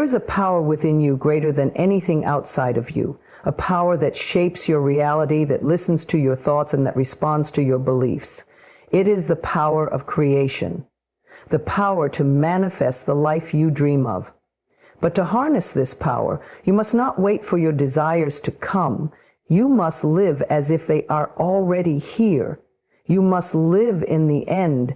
is a power within you greater than anything outside of you, a power that shapes your reality, that listens to your thoughts, and that responds to your beliefs. It is the power of creation, the power to manifest the life you dream of. But to harness this power, you must not wait for your desires to come. You must live as if they are already here. You must live in the end.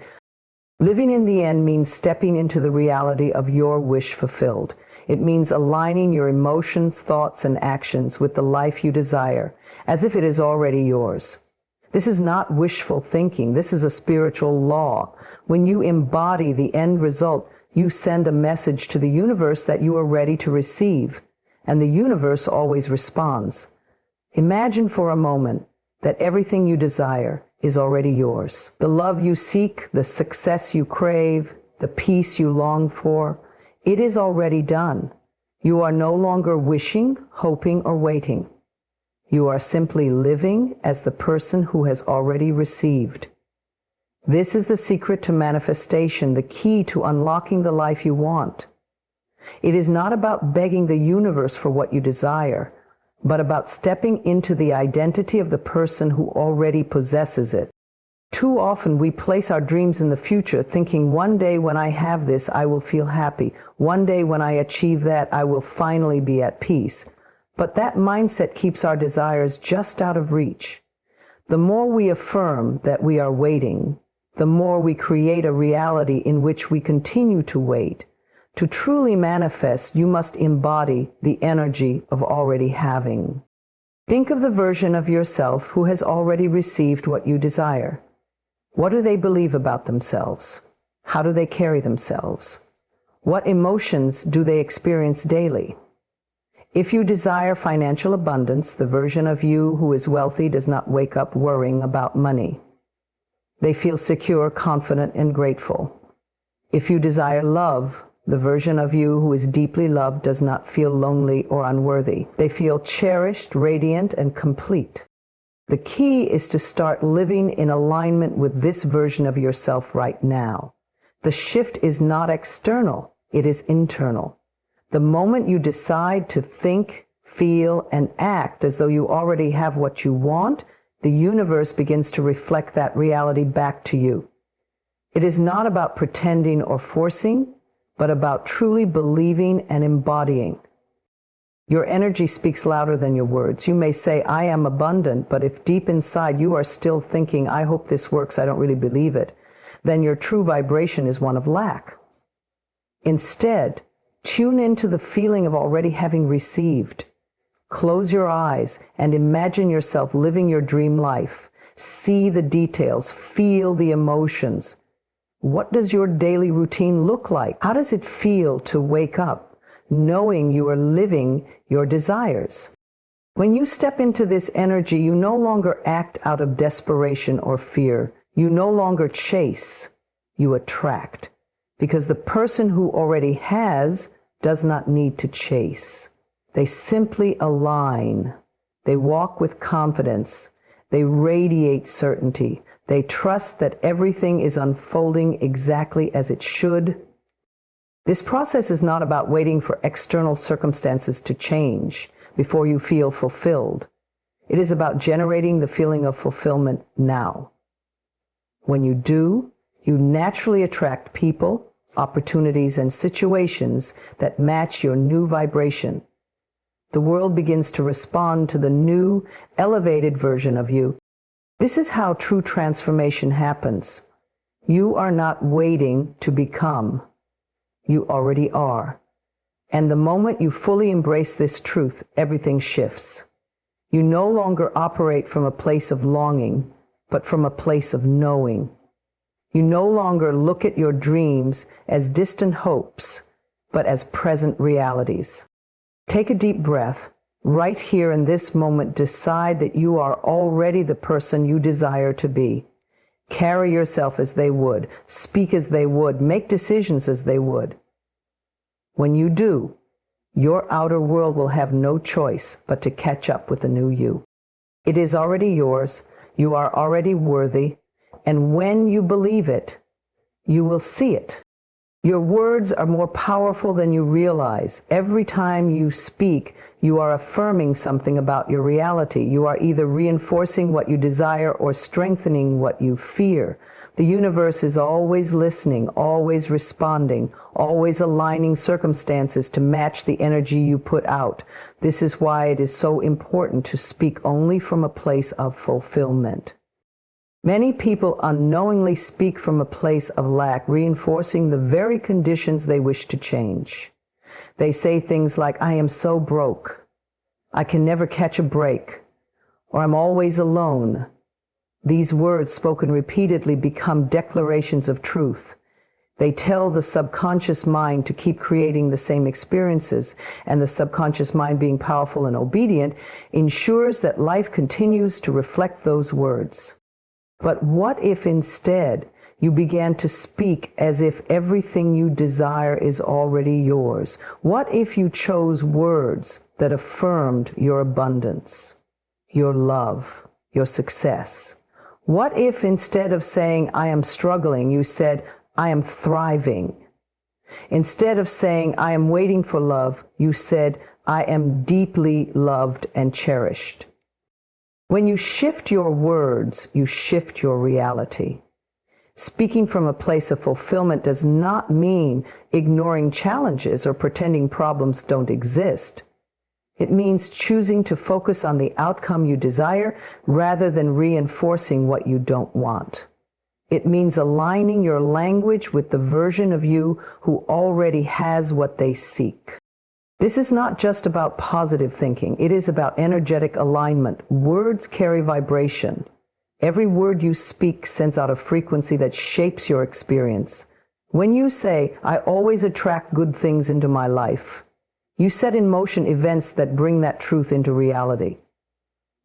Living in the end means stepping into the reality of your wish fulfilled. It means aligning your emotions, thoughts, and actions with the life you desire, as if it is already yours. This is not wishful thinking. This is a spiritual law. When you embody the end result, you send a message to the universe that you are ready to receive, and the universe always responds. Imagine for a moment that everything you desire is already yours. The love you seek, the success you crave, the peace you long for, it is already done. You are no longer wishing, hoping, or waiting. You are simply living as the person who has already received. This is the secret to manifestation, the key to unlocking the life you want. It is not about begging the universe for what you desire, but about stepping into the identity of the person who already possesses it. Too often we place our dreams in the future, thinking one day when I have this, I will feel happy. One day when I achieve that, I will finally be at peace. But that mindset keeps our desires just out of reach. The more we affirm that we are waiting, the more we create a reality in which we continue to wait. To truly manifest, you must embody the energy of already having. Think of the version of yourself who has already received what you desire. What do they believe about themselves? How do they carry themselves? What emotions do they experience daily? If you desire financial abundance, the version of you who is wealthy does not wake up worrying about money. They feel secure, confident, and grateful. If you desire love, the version of you who is deeply loved does not feel lonely or unworthy. They feel cherished, radiant, and complete. The key is to start living in alignment with this version of yourself right now. The shift is not external, it is internal. The moment you decide to think, feel, and act as though you already have what you want, the universe begins to reflect that reality back to you. It is not about pretending or forcing, but about truly believing and embodying. Your energy speaks louder than your words. You may say, I am abundant, but if deep inside you are still thinking, I hope this works, I don't really believe it, then your true vibration is one of lack. Instead, tune into the feeling of already having received. Close your eyes and imagine yourself living your dream life. See the details, feel the emotions. What does your daily routine look like? How does it feel to wake up, knowing you are living your desires? When you step into this energy, you no longer act out of desperation or fear. You no longer chase, you attract. Because the person who already has does not need to chase. They simply align. They walk with confidence. They radiate certainty. They trust that everything is unfolding exactly as it should. This process is not about waiting for external circumstances to change before you feel fulfilled. It is about generating the feeling of fulfillment now. When you do, you naturally attract people, opportunities, and situations that match your new vibration. The world begins to respond to the new, elevated version of you. This is how true transformation happens. You are not waiting to become. You already are. And the moment you fully embrace this truth, everything shifts. You no longer operate from a place of longing, but from a place of knowing. You no longer look at your dreams as distant hopes, but as present realities. Take a deep breath. Right here in this moment, decide that you are already the person you desire to be. Carry yourself as they would, speak as they would, make decisions as they would. When you do, your outer world will have no choice but to catch up with the new you. It is already yours, you are already worthy, and when you believe it, you will see it. Your words are more powerful than you realize. Every time you speak, you are affirming something about your reality. You are either reinforcing what you desire or strengthening what you fear. The universe is always listening, always responding, always aligning circumstances to match the energy you put out. This is why it is so important to speak only from a place of fulfillment. Many people unknowingly speak from a place of lack, reinforcing the very conditions they wish to change. They say things like, "I am so broke," "I can never catch a break," or "I'm always alone." These words, spoken repeatedly, become declarations of truth. They tell the subconscious mind to keep creating the same experiences, and the subconscious mind, being powerful and obedient, ensures that life continues to reflect those words. But what if instead you began to speak as if everything you desire is already yours? What if you chose words that affirmed your abundance, your love, your success? What if instead of saying, "I am struggling," you said, "I am thriving"? Instead of saying, "I am waiting for love," you said, "I am deeply loved and cherished"? When you shift your words, you shift your reality. Speaking from a place of fulfillment does not mean ignoring challenges or pretending problems don't exist. It means choosing to focus on the outcome you desire rather than reinforcing what you don't want. It means aligning your language with the version of you who already has what they seek. This is not just about positive thinking. It is about energetic alignment. Words carry vibration. Every word you speak sends out a frequency that shapes your experience. When you say, "I always attract good things into my life," you set in motion events that bring that truth into reality.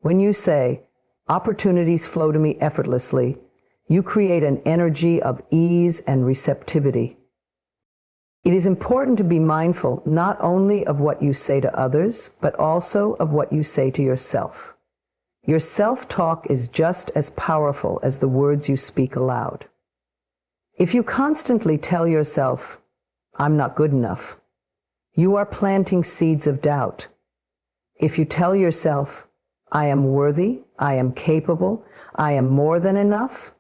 When you say, "Opportunities flow to me effortlessly," you create an energy of ease and receptivity. It is important to be mindful not only of what you say to others, but also of what you say to yourself. Your self-talk is just as powerful as the words you speak aloud. If you constantly tell yourself, "I'm not good enough," you are planting seeds of doubt. If you tell yourself, "I am worthy, I am capable, I am more than enough,"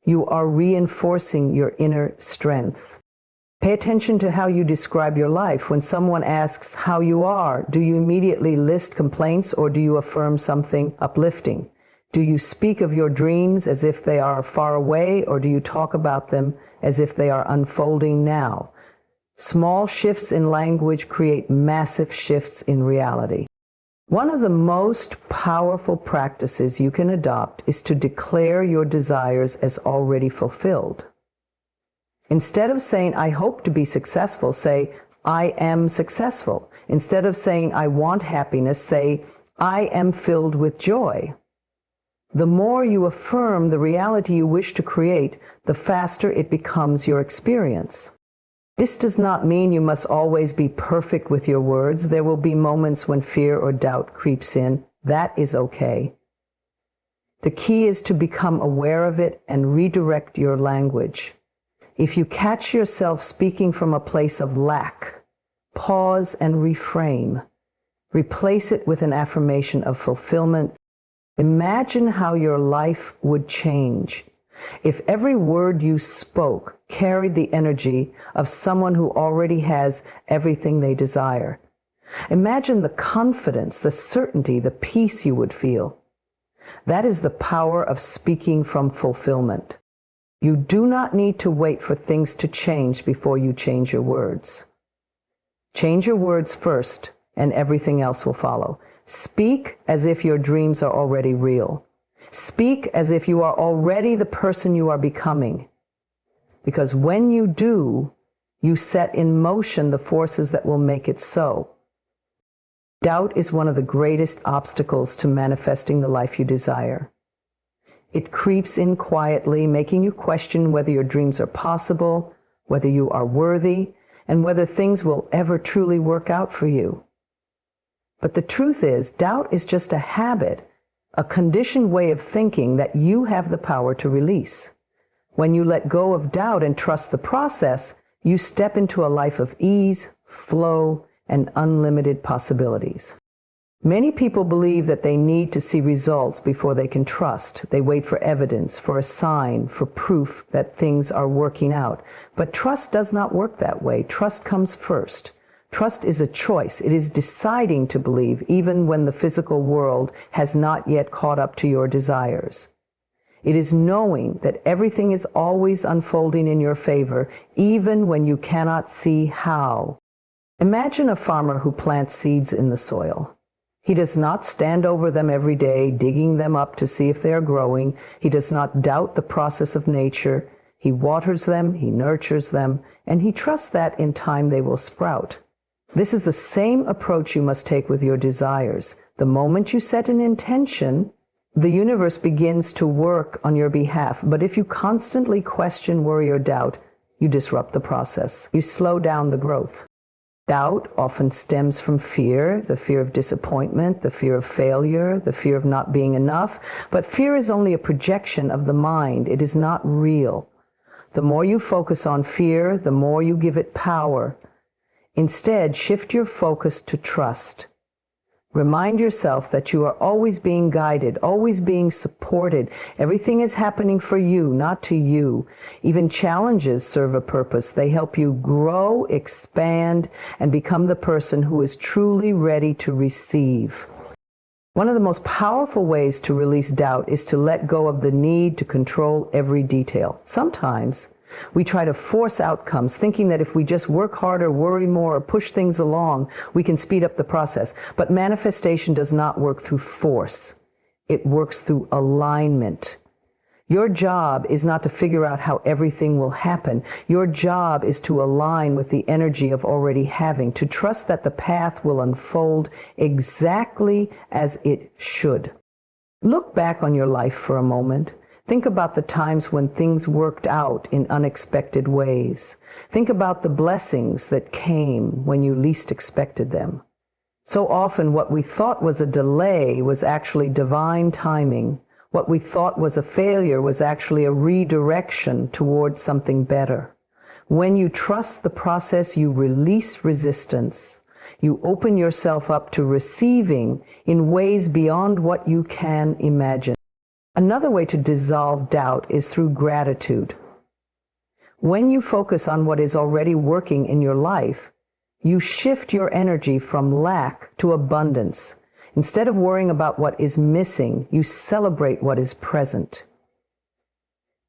you are reinforcing your inner strength. Pay attention to how you describe your life. When someone asks how you are, do you immediately list complaints or do you affirm something uplifting? Do you speak of your dreams as if they are far away, or do you talk about them as if they are unfolding now? Small shifts in language create massive shifts in reality. One of the most powerful practices you can adopt is to declare your desires as already fulfilled. Instead of saying, "I hope to be successful," say, "I am successful." Instead of saying, "I want happiness," say, "I am filled with joy." The more you affirm the reality you wish to create, the faster it becomes your experience. This does not mean you must always be perfect with your words. There will be moments when fear or doubt creeps in. That is okay. The key is to become aware of it and redirect your language. If you catch yourself speaking from a place of lack, pause and reframe. Replace it with an affirmation of fulfillment. Imagine how your life would change if every word you spoke carried the energy of someone who already has everything they desire. Imagine the confidence, the certainty, the peace you would feel. That is the power of speaking from fulfillment. You do not need to wait for things to change before you change your words. Change your words first, and everything else will follow. Speak as if your dreams are already real. Speak as if you are already the person you are becoming. Because when you do, you set in motion the forces that will make it so. Doubt is one of the greatest obstacles to manifesting the life you desire. It creeps in quietly, making you question whether your dreams are possible, whether you are worthy, and whether things will ever truly work out for you. But the truth is, doubt is just a habit, a conditioned way of thinking that you have the power to release. When you let go of doubt and trust the process, You step into a life of ease, flow, and unlimited possibilities. Many people believe that they need to see results before they can trust. They wait for evidence, for a sign, for proof that things are working out. But trust does not work that way. Trust comes first. Trust is a choice. It is deciding to believe even when the physical world has not yet caught up to your desires. It is knowing that everything is always unfolding in your favor, even when you cannot see how. Imagine a farmer who plants seeds in the soil. He does not stand over them every day, digging them up to see if they are growing. He does not doubt the process of nature. He waters them, he nurtures them, and he trusts that in time they will sprout. This is the same approach you must take with your desires. The moment you set an intention, the universe begins to work on your behalf. But if you constantly question, worry, or doubt, you disrupt the process. You slow down the growth. Doubt often stems from fear, the fear of disappointment, the fear of failure, the fear of not being enough. But fear is only a projection of the mind. It is not real. The more you focus on fear, the more you give it power. Instead, shift your focus to trust. Remind yourself that you are always being guided, always being supported. Everything is happening for you, not to you. Even challenges serve a purpose. They help you grow, expand, and become the person who is truly ready to receive. One of the most powerful ways to release doubt is to let go of the need to control every detail. Sometimes we try to force outcomes, thinking that if we just work harder, worry more, or push things along, we can speed up the process. But manifestation does not work through force. It works through alignment. Your job is not to figure out how everything will happen. Your job is to align with the energy of already having, to trust that the path will unfold exactly as it should. Look back on your life for a moment. Think about the times when things worked out in unexpected ways. Think about the blessings that came when you least expected them. So often what we thought was a delay was actually divine timing. What we thought was a failure was actually a redirection towards something better. When you trust the process, you release resistance. You open yourself up to receiving in ways beyond what you can imagine. Another way to dissolve doubt is through gratitude. When you focus on what is already working in your life, you shift your energy from lack to abundance. Instead of worrying about what is missing, you celebrate what is present.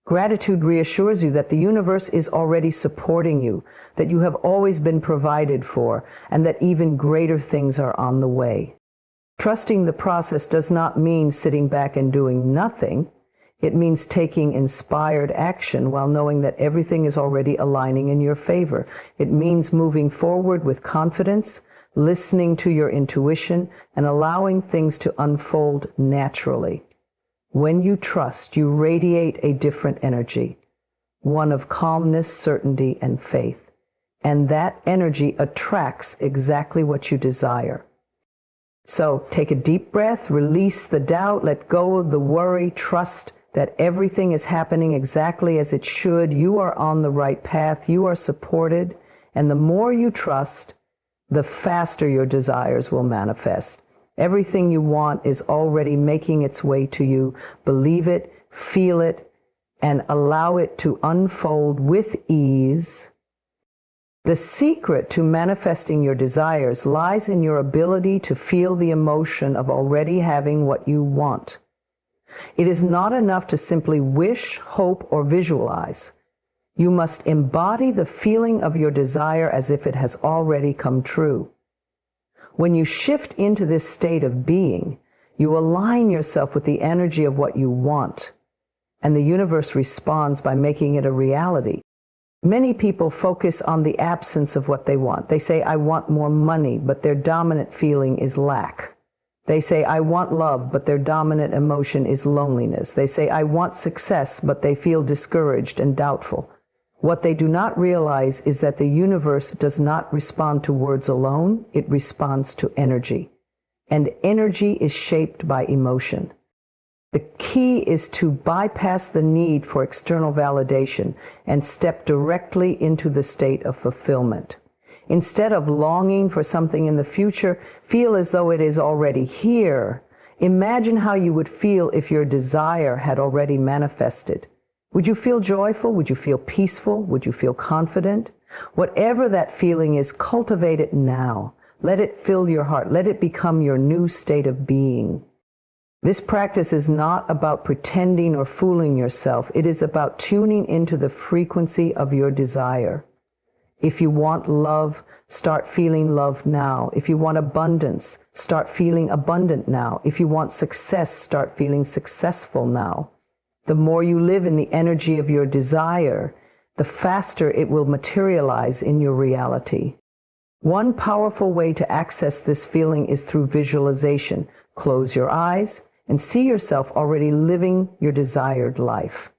Gratitude reassures you that the universe is already supporting you, that you have always been provided for, and that even greater things are on the way. Trusting the process does not mean sitting back and doing nothing. It means taking inspired action while knowing that everything is already aligning in your favor. It means moving forward with confidence, listening to your intuition, and allowing things to unfold naturally. When you trust, you radiate a different energy, one of calmness, certainty, and faith. And that energy attracts exactly what you desire. So take a deep breath, release the doubt, let go of the worry, trust that everything is happening exactly as it should. You are on the right path, you are supported, and the more you trust, the faster your desires will manifest. Everything you want is already making its way to you. Believe it, feel it, and allow it to unfold with ease. The secret to manifesting your desires lies in your ability to feel the emotion of already having what you want. It is not enough to simply wish, hope, or visualize. You must embody the feeling of your desire as if it has already come true. When you shift into this state of being, you align yourself with the energy of what you want, and the universe responds by making it a reality. Many people focus on the absence of what they want. They say, I want more money, but their dominant feeling is lack. They say, I want love, but their dominant emotion is loneliness. They say, I want success, but they feel discouraged and doubtful. What they do not realize is that the universe does not respond to words alone. It responds to energy. And energy is shaped by emotion. The key is to bypass the need for external validation and step directly into the state of fulfillment. Instead of longing for something in the future, feel as though it is already here. Imagine how you would feel if your desire had already manifested. Would you feel joyful? Would you feel peaceful? Would you feel confident? Whatever that feeling is, cultivate it now. Let it fill your heart. Let it become your new state of being. This practice is not about pretending or fooling yourself. It is about tuning into the frequency of your desire. If you want love, start feeling love now. If you want abundance, start feeling abundant now. If you want success, start feeling successful now. The more you live in the energy of your desire, the faster it will materialize in your reality. One powerful way to access this feeling is through visualization. Close your eyes and see yourself already living your desired life.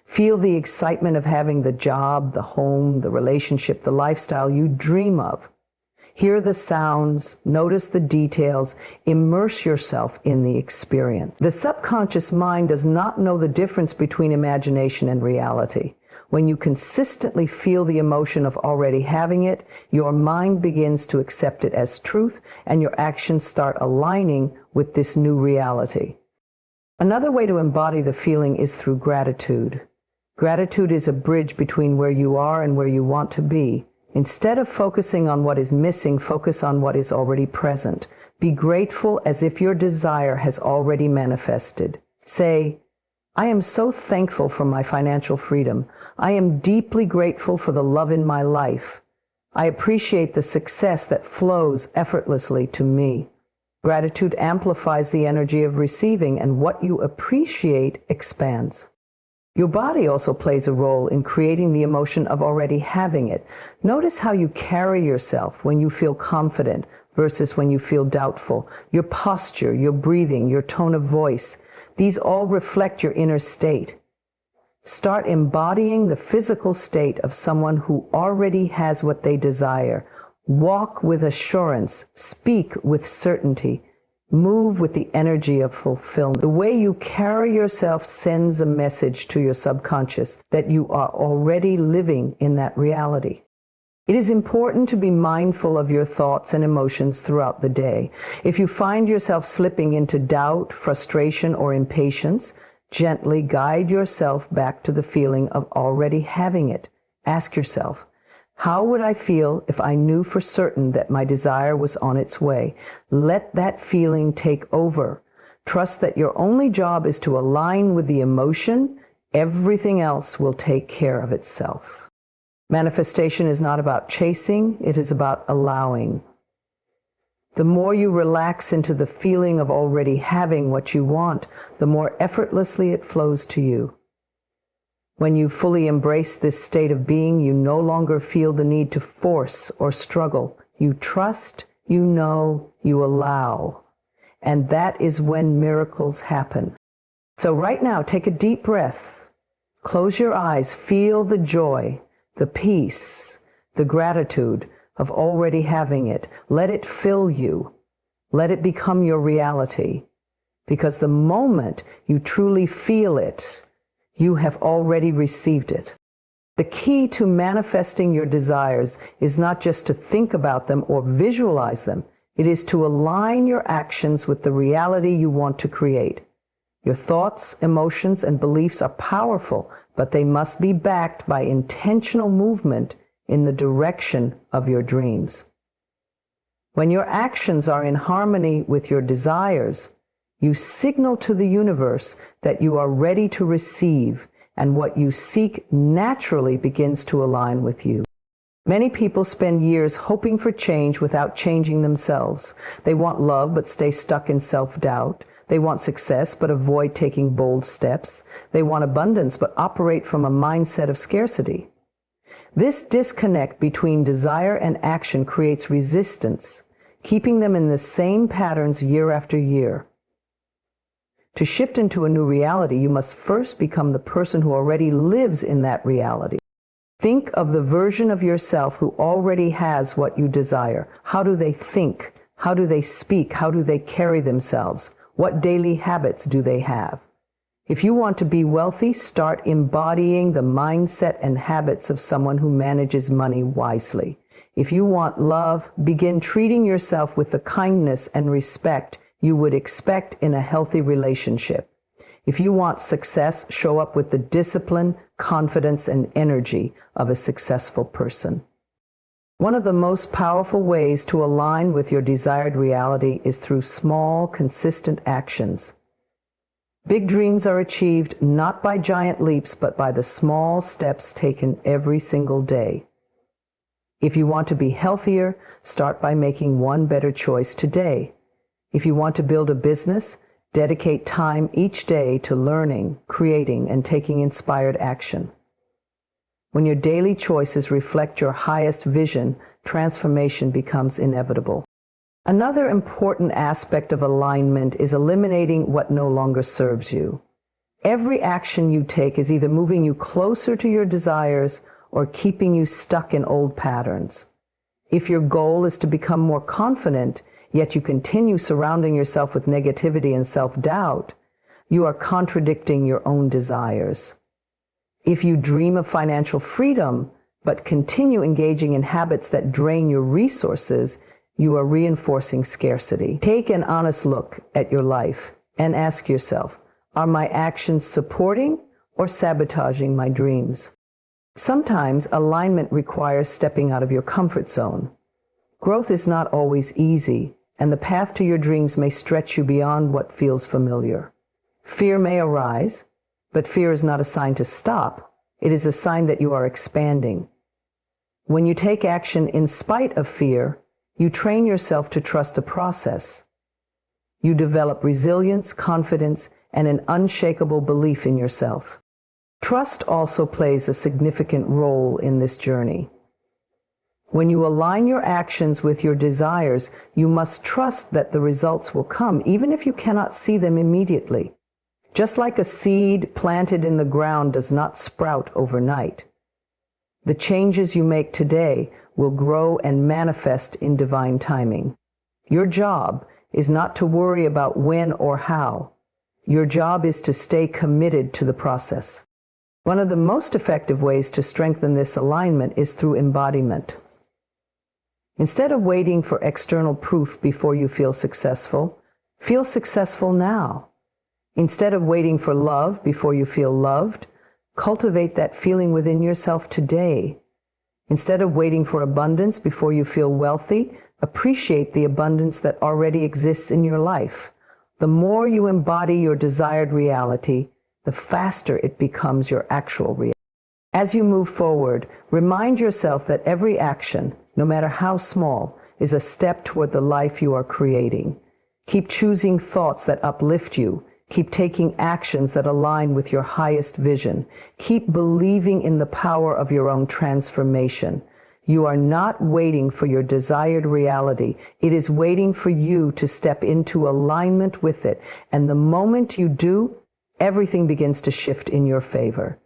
Feel the excitement of having the job, the home, the relationship, the lifestyle you dream of. Hear the sounds, notice the details, immerse yourself in the experience. The subconscious mind does not know the difference between imagination and reality. When you consistently feel the emotion of already having it, your mind begins to accept it as truth, and your actions start aligning with this new reality. Another way to embody the feeling is through gratitude. Gratitude is a bridge between where you are and where you want to be. Instead of focusing on what is missing, focus on what is already present. Be grateful as if your desire has already manifested. Say, I am so thankful for my financial freedom. I am deeply grateful for the love in my life. I appreciate the success that flows effortlessly to me. Gratitude amplifies the energy of receiving, and what you appreciate expands. Your body also plays a role in creating the emotion of already having it. Notice how you carry yourself when you feel confident versus when you feel doubtful. Your posture, your breathing, your tone of voice. These all reflect your inner state. Start embodying the physical state of someone who already has what they desire. Walk with assurance, speak with certainty, move with the energy of fulfillment. The way you carry yourself sends a message to your subconscious that you are already living in that reality. It is important to be mindful of your thoughts and emotions throughout the day. If you find yourself slipping into doubt, frustration, or impatience, gently guide yourself back to the feeling of already having it. Ask yourself, how would I feel if I knew for certain that my desire was on its way? Let that feeling take over. Trust that your only job is to align with the emotion. Everything else will take care of itself. Manifestation is not about chasing, it is about allowing. The more you relax into the feeling of already having what you want, the more effortlessly it flows to you. When you fully embrace this state of being, you no longer feel the need to force or struggle. You trust, you know, you allow. And that is when miracles happen. So right now, take a deep breath. Close your eyes, feel the joy, the peace, the gratitude of already having it. Let it fill you. Let it become your reality. Because the moment you truly feel it, you have already received it. The key to manifesting your desires is not just to think about them or visualize them. It is to align your actions with the reality you want to create. Your thoughts, emotions, and beliefs are powerful, but they must be backed by intentional movement in the direction of your dreams. When your actions are in harmony with your desires, you signal to the universe that you are ready to receive, and what you seek naturally begins to align with you. Many people spend years hoping for change without changing themselves. They want love but stay stuck in self-doubt. They want success but avoid taking bold steps. They want abundance but operate from a mindset of scarcity. This disconnect between desire and action creates resistance, keeping them in the same patterns year after year. To shift into a new reality, you must first become the person who already lives in that reality. Think of the version of yourself who already has what you desire. How do they think? How do they speak? How do they carry themselves? What daily habits do they have? If you want to be wealthy, start embodying the mindset and habits of someone who manages money wisely. If you want love, begin treating yourself with the kindness and respect you would expect in a healthy relationship. If you want success, show up with the discipline, confidence, and energy of a successful person. One of the most powerful ways to align with your desired reality is through small, consistent actions. Big dreams are achieved not by giant leaps, but by the small steps taken every single day. If you want to be healthier, start by making one better choice today. If you want to build a business, dedicate time each day to learning, creating, and taking inspired action. When your daily choices reflect your highest vision, transformation becomes inevitable. Another important aspect of alignment is eliminating what no longer serves you. Every action you take is either moving you closer to your desires or keeping you stuck in old patterns. If your goal is to become more confident, yet you continue surrounding yourself with negativity and self-doubt, you are contradicting your own desires. If you dream of financial freedom, but continue engaging in habits that drain your resources, you are reinforcing scarcity. Take an honest look at your life and ask yourself, are my actions supporting or sabotaging my dreams? Sometimes alignment requires stepping out of your comfort zone. Growth is not always easy, and the path to your dreams may stretch you beyond what feels familiar. Fear may arise, but fear is not a sign to stop. It is a sign that you are expanding. When you take action in spite of fear, you train yourself to trust the process. You develop resilience, confidence, and an unshakable belief in yourself. Trust also plays a significant role in this journey. When you align your actions with your desires, you must trust that the results will come, even if you cannot see them immediately. Just like a seed planted in the ground does not sprout overnight. The changes you make today will grow and manifest in divine timing. Your job is not to worry about when or how. Your job is to stay committed to the process. One of the most effective ways to strengthen this alignment is through embodiment. Instead of waiting for external proof before you feel successful now. Instead of waiting for love before you feel loved, cultivate that feeling within yourself today. Instead of waiting for abundance before you feel wealthy, appreciate the abundance that already exists in your life. The more you embody your desired reality, the faster it becomes your actual reality. As you move forward, remind yourself that every action, no matter how small, is a step toward the life you are creating. Keep choosing thoughts that uplift you. Keep taking actions that align with your highest vision. Keep believing in the power of your own transformation. You are not waiting for your desired reality. It is waiting for you to step into alignment with it. And the moment you do, everything begins to shift in your favor.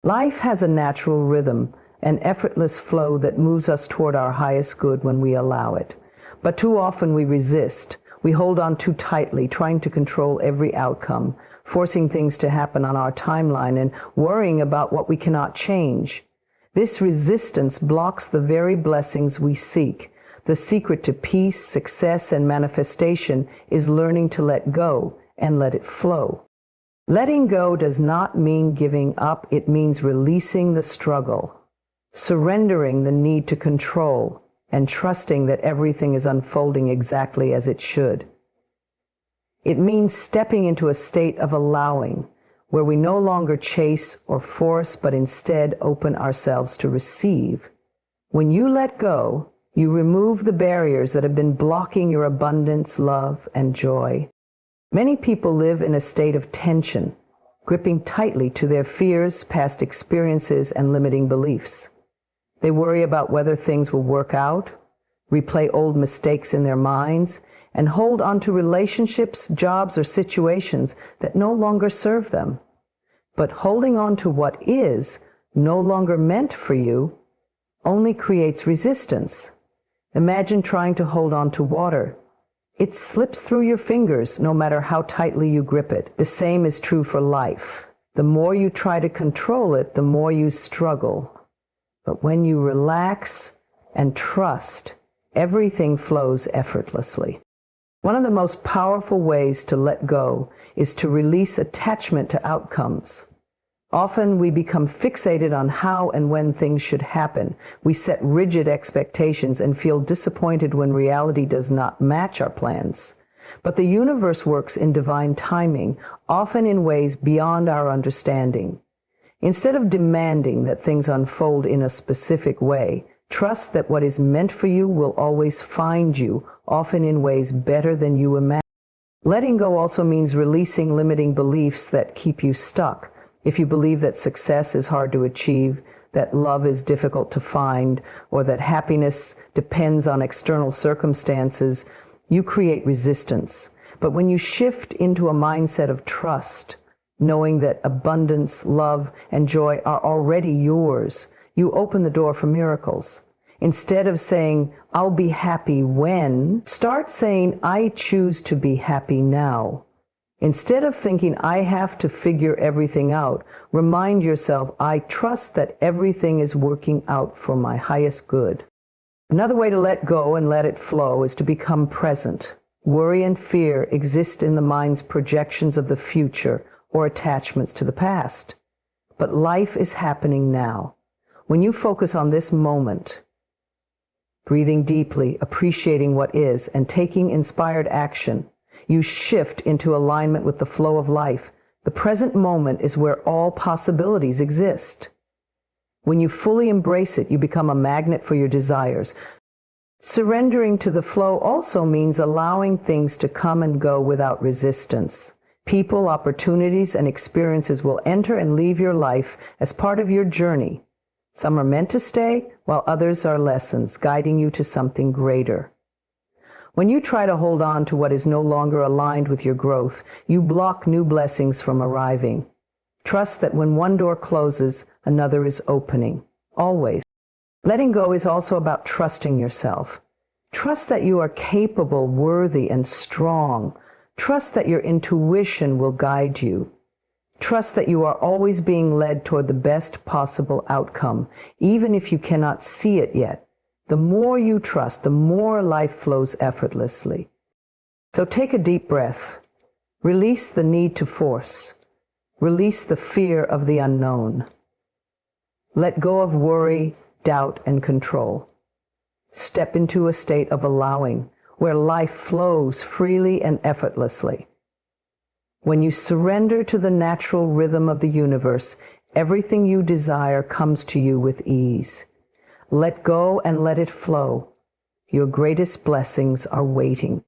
Life has a natural rhythm, an effortless flow that moves us toward our highest good when we allow it. But too often we resist. We hold on too tightly, trying to control every outcome, forcing things to happen on our timeline and worrying about what we cannot change. This resistance blocks the very blessings we seek. The secret to peace, success, and manifestation is learning to let go and let it flow. Letting go does not mean giving up. It means releasing the struggle, surrendering the need to control, and trusting that everything is unfolding exactly as it should. It means stepping into a state of allowing, where we no longer chase or force, but instead open ourselves to receive. When you let go, you remove the barriers that have been blocking your abundance, love, and joy. Many people live in a state of tension, gripping tightly to their fears, past experiences, and limiting beliefs. They worry about whether things will work out, replay old mistakes in their minds, and hold on to relationships, jobs, or situations that no longer serve them. But holding on to what is no longer meant for you only creates resistance. Imagine trying to hold on to water. It slips through your fingers no matter how tightly you grip it. The same is true for life. The more you try to control it, the more you struggle. But when you relax and trust, everything flows effortlessly. One of the most powerful ways to let go is to release attachment to outcomes. Often we become fixated on how and when things should happen. We set rigid expectations and feel disappointed when reality does not match our plans. But the universe works in divine timing, often in ways beyond our understanding. Instead of demanding that things unfold in a specific way, trust that what is meant for you will always find you, often in ways better than you imagine. Letting go also means releasing limiting beliefs that keep you stuck. If you believe that success is hard to achieve, that love is difficult to find, or that happiness depends on external circumstances, you create resistance. But when you shift into a mindset of trust, knowing that abundance, love, and joy are already yours, you open the door for miracles. Instead of saying, "I'll be happy when," start saying, "I choose to be happy now." Instead of thinking, "I have to figure everything out," remind yourself, "I trust that everything is working out for my highest good." Another way to let go and let it flow is to become present. Worry and fear exist in the mind's projections of the future or attachments to the past. But life is happening now. When you focus on this moment, breathing deeply, appreciating what is, and taking inspired action, you shift into alignment with the flow of life. The present moment is where all possibilities exist. When you fully embrace it, you become a magnet for your desires. Surrendering to the flow also means allowing things to come and go without resistance. People, opportunities, and experiences will enter and leave your life as part of your journey. Some are meant to stay, while others are lessons, guiding you to something greater. When you try to hold on to what is no longer aligned with your growth, you block new blessings from arriving. Trust that when one door closes, another is opening. Always. Letting go is also about trusting yourself. Trust that you are capable, worthy, and strong. Trust that your intuition will guide you. Trust that you are always being led toward the best possible outcome, even if you cannot see it yet. The more you trust, the more life flows effortlessly. So take a deep breath. Release the need to force. Release the fear of the unknown. Let go of worry, doubt, and control. Step into a state of allowing, where life flows freely and effortlessly. When you surrender to the natural rhythm of the universe, everything you desire comes to you with ease. Let go and let it flow. Your greatest blessings are waiting.